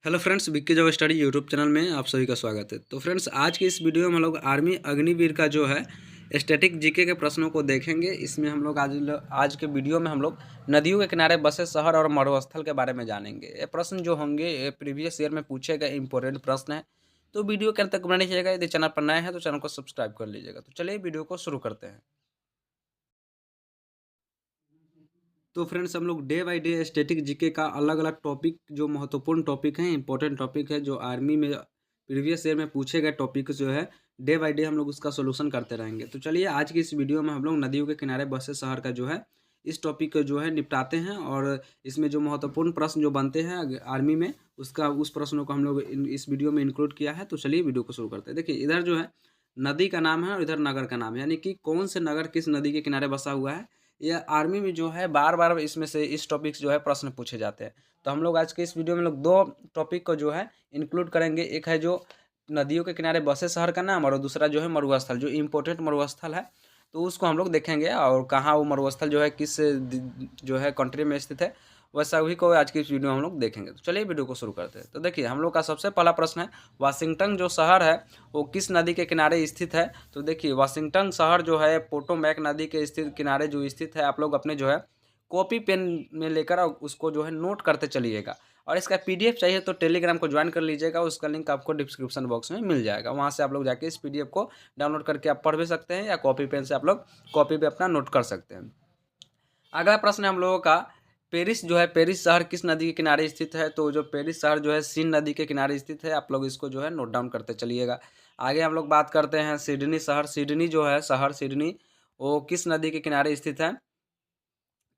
Hello friends, Vicky job study YouTube channel में आप सभी का स्वागत है। तो फ्रेंड्स, आज की इस वीडियो में हम लोग आर्मी अग्निवीर का जो है स्टैटिक जीके के प्रश्नों को देखेंगे। इसमें हम लोग आज के वीडियो में हम लोग नदियों के किनारे बसे शहर और मरुस्थल के बारे में जानेंगे। ये प्रश्न जो होंगे ये प्रीवियस ईयर में पूछे गए इंपॉर्टेंट प्रश्न है। तो वीडियो के अंत तक बने रहिएगा। यदि चैनल पर नए हैं तो चैनल को सब्सक्राइब कर लीजिएगा। तो चलिए वीडियो को शुरू करते हैं। तो फ्रेंड्स, हम लोग day by day static GK का अलग अलग टॉपिक, जो महत्वपूर्ण टॉपिक हैं, इंपॉर्टेंट टॉपिक है, जो आर्मी में प्रीवियस ईयर में पूछे गए टॉपिक जो है डे बाय डे हम लोग उसका सोल्यूशन करते रहेंगे। तो चलिए आज की इस वीडियो में हम लोग नदियों के किनारे बसे शहर का जो है इस टॉपिक को जो है निपटाते हैं। और इसमें जो महत्वपूर्ण प्रश्न जो बनते हैं आर्मी में उसका उस प्रश्नों को हम लोग इस वीडियो में इंक्लूड किया है। तो चलिए वीडियो को शुरू करते हैं। देखिए, इधर जो है नदी का नाम है और इधर नगर का नाम है, यानी कि कौन से नगर किस नदी के किनारे बसा हुआ है। यह आर्मी में जो है बार बार इसमें से इस टॉपिक जो है प्रश्न पूछे जाते हैं। तो हम लोग आज के इस वीडियो में लोग दो टॉपिक को जो है इंक्लूड करेंगे। एक है जो नदियों के किनारे बसे शहर का नाम, और दूसरा जो है मरुस्थल, जो इम्पोर्टेंट मरुस्थल है। तो उसको हम लोग देखेंगे और कहाँ वो मरुस्थल जो है किस जो है कंट्री में स्थित है, वह सभी को आज की इस वीडियो में हम लोग देखेंगे। तो चलिए वीडियो को शुरू करते हैं। तो देखिए, हम लोग का सबसे पहला प्रश्न है, वाशिंगटन जो शहर है वो किस नदी के किनारे स्थित है। तो देखिए, वाशिंगटन शहर जो है पोटोमैक नदी के स्थित किनारे जो स्थित है। आप लोग अपने जो है कॉपी पेन में लेकर और उसको जो है नोट करते चलिएगा। और इसका पीडीएफ चाहिए तो टेलीग्राम को ज्वाइन कर लीजिएगा। उसका लिंक आपको डिस्क्रिप्शन बॉक्स में मिल जाएगा। वहाँ से आप लोग जाके इस पीडीएफ को डाउनलोड करके आप पढ़ भी सकते हैं, या कॉपी पेन से आप लोग कॉपी पे अपना नोट कर सकते हैं। अगला प्रश्न है हम लोगों का, पेरिस जो है, पेरिस शहर किस नदी के किनारे स्थित है। तो जो पेरिस शहर जो है सीन नदी के किनारे स्थित है। आप लोग इसको जो है नोट डाउन करते चलिएगा। आगे हम लोग बात करते हैं सिडनी शहर। सिडनी जो है शहर, सिडनी वो किस नदी के किनारे स्थित है।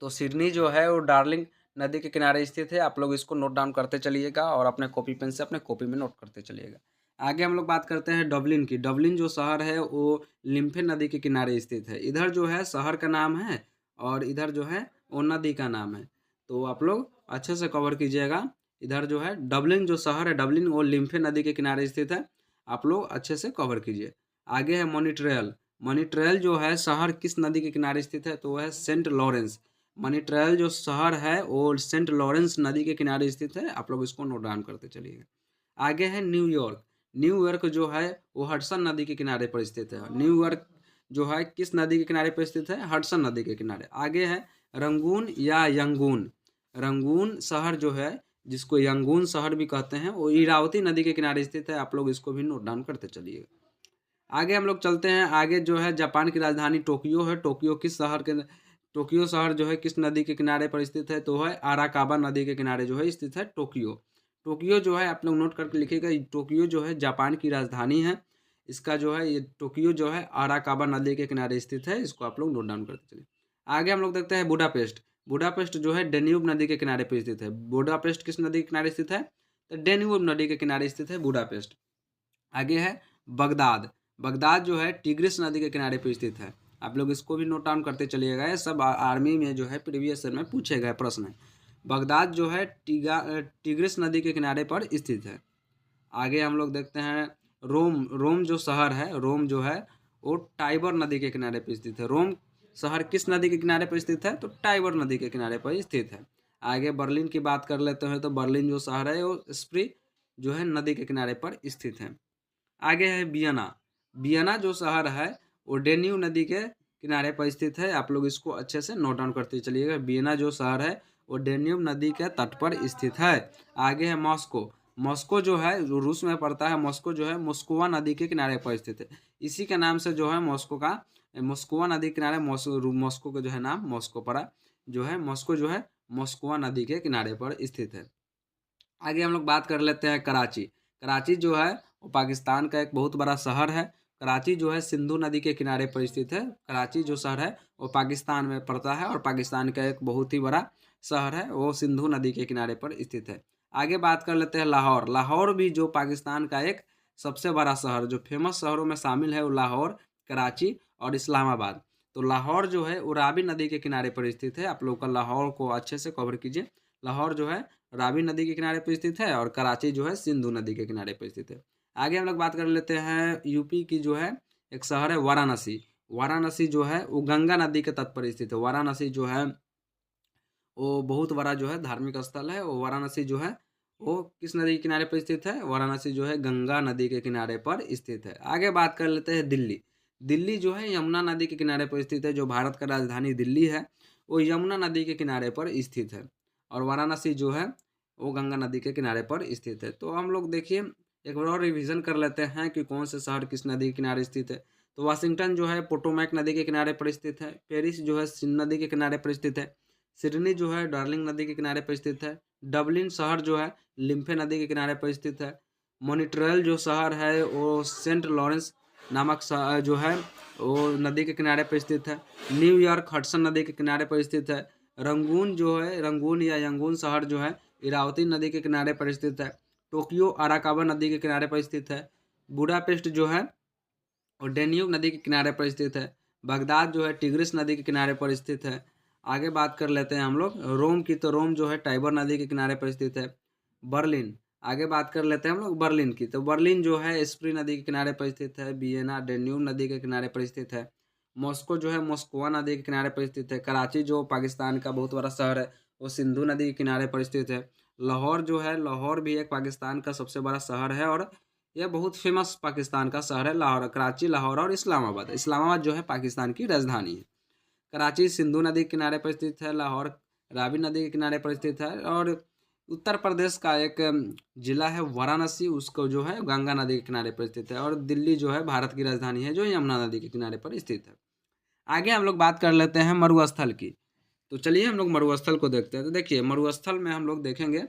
तो सिडनी जो है वो डार्लिंग नदी के किनारे स्थित है। आप लोग इसको नोट डाउन करते चलिएगा और अपने कॉपी पेन से अपने कॉपी में नोट करते चलिएगा। आगे हम लोग बात करते हैं डबलिन की। डबलिन जो शहर है वो लिम्फे नदी के किनारे स्थित है। इधर जो है शहर का नाम है और इधर जो है वो नदी का नाम है। तो आप लोग अच्छे से कवर कीजिएगा। इधर जो है डबलिन जो शहर है, डबलिन वो लिम्फे नदी के किनारे स्थित है। आप लोग अच्छे से कवर कीजिए। आगे है मॉनिट्रियल। मॉनिट्रियल जो है शहर किस नदी के किनारे स्थित है। तो वह है सेंट लॉरेंस। मॉनिट्रियल जो शहर है वो सेंट लॉरेंस नदी के किनारे स्थित है। आप लोग इसको नोट डाउन करते चलिएगा। आगे है न्यूयॉर्क। न्यूयॉर्क जो है वो हडसन नदी के किनारे पर स्थित है। न्यूयॉर्क जो है किस नदी के किनारे पर स्थित है। हडसन नदी के किनारे। आगे है रंगून या यंगून। रंगून शहर जो है, जिसको यंगून शहर भी कहते हैं, वो इरावती नदी के किनारे स्थित है। आप लोग इसको भी नोट डाउन करते चलिएगा। आगे हम लोग चलते हैं। आगे जो है जापान की राजधानी टोक्यो है। टोक्यो किस शहर के, टोक्यो शहर जो है किस नदी के किनारे पर स्थित है। तो है आराकाबा नदी के किनारे जो है स्थित है टोक्यो। टोक्यो जो है आप लोग नोट करके लिखिएगा। टोक्यो जो है जापान की राजधानी है। इसका जो है ये टोक्यो जो है आराकाबा नदी के किनारे स्थित है। इसको आप लोग नोट डाउन करते चलिए। आगे हम लोग देखते हैं बुडापेस्ट। बुडापेस्ट जो है डेन्यूब नदी के किनारे पर स्थित है। बुडापेस्ट किस नदी के किनारे स्थित है। तो डेन्यूब नदी के किनारे स्थित है बुडापेस्ट। आगे है बगदाद। बगदाद जो है टिग्रिस नदी के किनारे पर स्थित है। आप लोग इसको भी नोट डाउन करते चलिएगा। ये सब आर्मी में जो है प्रीवियस ईयर में पूछे गए प्रश्न है। बगदाद जो है टिग्रिस नदी के किनारे पर स्थित है। आगे हम लोग देखते हैं रोम। रोम जो शहर है, रोम जो है वो टाइबर नदी के किनारे पर स्थित है। रोम शहर किस नदी के किनारे पर स्थित है। तो टाइबर नदी के किनारे पर स्थित है। आगे बर्लिन की बात कर लेते हैं। तो बर्लिन जो शहर है वो स्प्री जो है नदी के किनारे पर स्थित है। आगे है वियना। वियना जो शहर है वो डेन्यू नदी के किनारे पर स्थित है। आप लोग इसको अच्छे से नोट डाउन करते चलिएगा। वियना जो शहर है वो डेन्यूब नदी के तट पर स्थित है। आगे है मॉस्को। मॉस्को जो है जो रूस में पड़ता है। मॉस्को जो है मोस्कोवा नदी के किनारे पर स्थित है। इसी के नाम से जो है मॉस्को का, मोस्कोवा नदी के किनारे मॉस्को का जो है नाम मॉस्को पड़ा। जो है मॉस्को जो है मोस्कोवा नदी के किनारे पर स्थित है। आगे हम लोग बात कर लेते हैं कराची। कराची जो है वो पाकिस्तान का एक बहुत बड़ा शहर है। कराची जो है सिंधु नदी के किनारे पर स्थित है। कराची जो शहर है वो पाकिस्तान में पड़ता है और पाकिस्तान का एक बहुत ही बड़ा शहर है, वो सिंधु नदी के किनारे पर स्थित है। आगे बात कर लेते हैं लाहौर। लाहौर भी जो पाकिस्तान का एक सबसे बड़ा शहर, जो फेमस शहरों में शामिल है, वो लाहौर, कराची और इस्लामाबाद। तो लाहौर जो है वो रावी नदी के किनारे पर स्थित है। आप लोग का लाहौर को अच्छे से कवर कीजिए। लाहौर जो है रावी नदी के किनारे पर स्थित है और कराची जो है सिंधु नदी के किनारे पर स्थित है। आगे हम लोग बात कर लेते हैं यूपी की जो है एक शहर है वाराणसी। वाराणसी जो है वो गंगा नदी के तट पर स्थित है। वाराणसी जो है वो बहुत बड़ा जो है धार्मिक स्थल है। वो वाराणसी जो है वो किस नदी के किनारे पर स्थित है? वाराणसी जो है गंगा नदी के किनारे पर स्थित है। आगे बात कर लेते हैं दिल्ली। दिल्ली जो है यमुना नदी के किनारे पर स्थित है। जो भारत का राजधानी दिल्ली है वो यमुना नदी के किनारे पर स्थित है, और वाराणसी जो है वो गंगा नदी के किनारे पर स्थित है। तो हम लोग देखिए एक बार और रिवीजन कर लेते हैं कि कौन से शहर किस नदी के किनारे स्थित है। तो वाशिंगटन जो है पोटोमैक नदी के किनारे पर स्थित है। पेरिस जो है सिंध नदी के किनारे पर स्थित है। सिडनी जो है डार्लिंग नदी के किनारे पर स्थित है। डबलिन शहर जो है लिम्फे नदी के किनारे पर स्थित है। मॉन्ट्रियल जो शहर है वो सेंट लॉरेंस नामक जो है वो नदी के किनारे पर स्थित है। न्यूयॉर्क हडसन नदी के किनारे पर स्थित है। रंगून जो है रंगून या यंगून शहर जो है इरावती नदी के किनारे पर स्थित है। टोक्यो अराकावा नदी के किनारे पर स्थित है। बुडापेस्ट जो है और डेन्यूब नदी के किनारे पर स्थित है। बगदाद जो है टिग्रिस नदी के किनारे पर स्थित है। आगे बात कर लेते हैं हम लोग रोम की। तो रोम जो है टाइबर नदी के किनारे पर स्थित है। बर्लिन, आगे बात कर लेते हैं हम लोग बर्लिन की। तो बर्लिन जो है स्प्री नदी के किनारे पर स्थित है। वियना डेन्यूब नदी के किनारे पर स्थित है। मॉस्को जो है मोस्कवा नदी के किनारे पर स्थित है। कराची जो पाकिस्तान का बहुत बड़ा शहर है वो सिंधु नदी के किनारे पर स्थित है। लाहौर जो है लाहौर भी एक पाकिस्तान का सबसे बड़ा शहर है, और यह बहुत फेमस पाकिस्तान का शहर है। लाहौर, कराची, लाहौर और इस्लामाबाद। इस्लामाबाद जो है पाकिस्तान की राजधानी है। कराची सिंधु नदी के किनारे पर स्थित है। लाहौर रावी नदी के किनारे पर स्थित है। और उत्तर प्रदेश का एक जिला है वाराणसी, उसको जो है गंगा नदी के किनारे पर स्थित है। और दिल्ली जो है भारत की राजधानी है जो यमुना नदी के किनारे पर स्थित है। आगे हम लोग बात कर लेते हैं मरुस्थल की। तो चलिए हम लोग मरुस्थल को देखते हैं। तो देखिए मरुस्थल में हम लोग देखेंगे,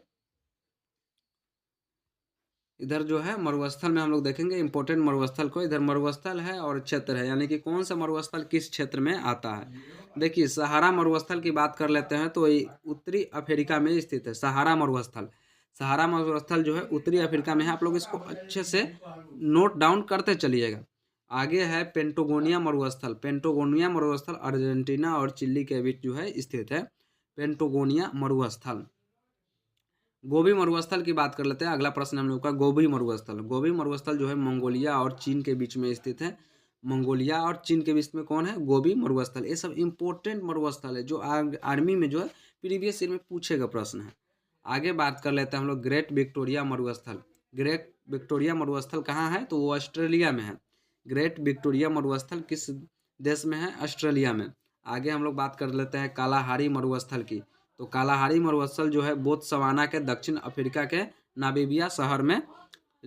इधर जो है मरुस्थल में हम लोग देखेंगे इंपॉर्टेंट मरुस्थल को। इधर मरुस्थल है और क्षेत्र है, यानी कि कौन सा मरुस्थल किस क्षेत्र में आता है। देखिए सहारा मरुस्थल की बात कर लेते हैं तो ये उत्तरी अफ्रीका में स्थित है। सहारा मरुस्थल, सहारा मरुस्थल जो है उत्तरी अफ्रीका में है। आप लोग इसको अच्छे से नोट डाउन करते चलिएगा। आगे है पेंटोगोनिया मरुस्थल। पेंटोगोनिया मरुस्थल अर्जेंटीना और चिली के बीच जो है स्थित है पेंटोगोनिया मरुस्थल। गोबी मरुस्थल की बात कर लेते हैं। अगला प्रश्न हम लोग का गोबी मरुस्थल। गोबी मरुस्थल जो है मंगोलिया और चीन के बीच में स्थित है। मंगोलिया और चीन के बीच में कौन है? गोबी मरुस्थल। ये सब इंपॉर्टेंट मरुस्थल है जो आर्मी में जो है प्रीवियस ईयर में पूछेगा प्रश्न है। आगे बात कर लेते हैं हम लोग ग्रेट विक्टोरिया मरुस्थल। ग्रेट विक्टोरिया मरुस्थल कहाँ है? तो वो ऑस्ट्रेलिया में है। ग्रेट विक्टोरिया मरुस्थल किस देश में है? ऑस्ट्रेलिया में। आगे हम लोग बात कर लेते हैं कालाहारी मरुस्थल की। तो कालाहारी मरुस्थल जो है बोत्सवाना के दक्षिण अफ्रीका के नामीबिया शहर में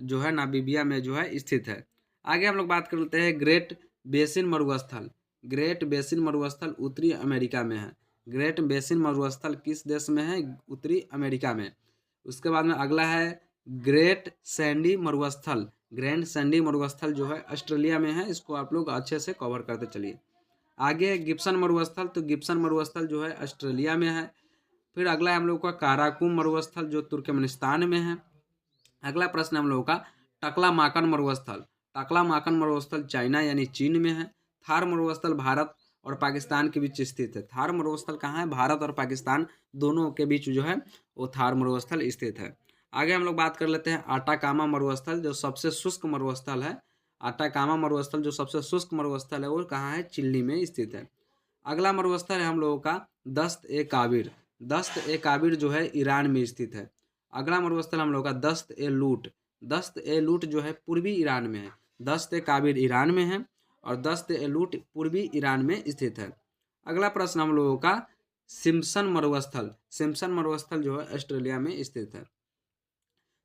जो है नामीबिया में जो है स्थित है। आगे हम लोग बात कर लेते हैं ग्रेट बेसिन मरुस्थल। ग्रेट बेसिन मरुस्थल उत्तरी अमेरिका में है। ग्रेट बेसिन मरुस्थल किस देश में है? उत्तरी अमेरिका में। उसके बाद में अगला है ग्रेट सैंडी मरुस्थल। ग्रैंड सैंडी मरुस्थल जो है ऑस्ट्रेलिया में है। इसको आप लोग अच्छे से कवर करते चलिए। आगे गिब्सन मरुस्थल। तो गिब्सन मरुस्थल जो है ऑस्ट्रेलिया में है। फिर अगला है हम लोग का काराकुम मरुस्थल जो तुर्कमेनिस्तान में है। अगला प्रश्न हम लोगों का टकलामाकन मरुस्थल। टकलामाकन मरुस्थल चाइना यानी चीन में है। थार मरुस्थल भारत और पाकिस्तान के बीच स्थित है। थार मरुस्थल कहाँ है? भारत और पाकिस्तान दोनों के बीच जो है वो थार मरुस्थल स्थित है। आगे हम लोग बात कर लेते हैं आटाकामा मरुस्थल जो सबसे शुष्क मरुस्थल है। आटाकामा मरुस्थल जो सबसे शुष्क मरुस्थल है वो कहाँ है? चिली में स्थित है। अगला मरुस्थल है हम लोगों का दस्त ए काबिर। दस्त ए काबिर जो है ईरान में स्थित है। अगला मरुस्थल हम लोग का दस्त ए लूट। दस्त ए लूट जो है पूर्वी ईरान में है। दस्त ए काबिर ईरान में है और दस्त ए लूट पूर्वी ईरान में स्थित है। अगला प्रश्न हम लोगों का सिम्पसन मरुस्थल। सिम्पसन मरुस्थल जो है ऑस्ट्रेलिया में स्थित है।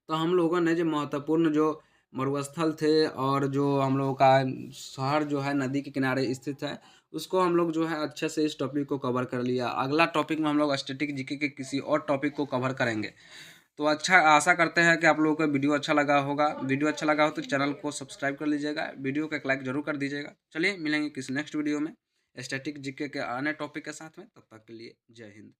तो हम लोगों ने जो महत्वपूर्ण जो मरुस्थल थे और जो हम लोगों का शहर जो है नदी के किनारे स्थित है उसको हम लोग जो है अच्छे से इस टॉपिक को कवर कर लिया। अगला टॉपिक में हम लोग स्टैटिक जीके के किसी और टॉपिक को कवर करेंगे। तो अच्छा आशा करते हैं कि आप लोगों को वीडियो अच्छा लगा होगा। वीडियो अच्छा लगा हो तो चैनल को सब्सक्राइब कर लीजिएगा। वीडियो को एक लाइक जरूर कर दीजिएगा। चलिए मिलेंगे किसी नेक्स्ट वीडियो में स्टैटिक जीके के अन्य टॉपिक के साथ में। तब तक के लिए जय हिंद।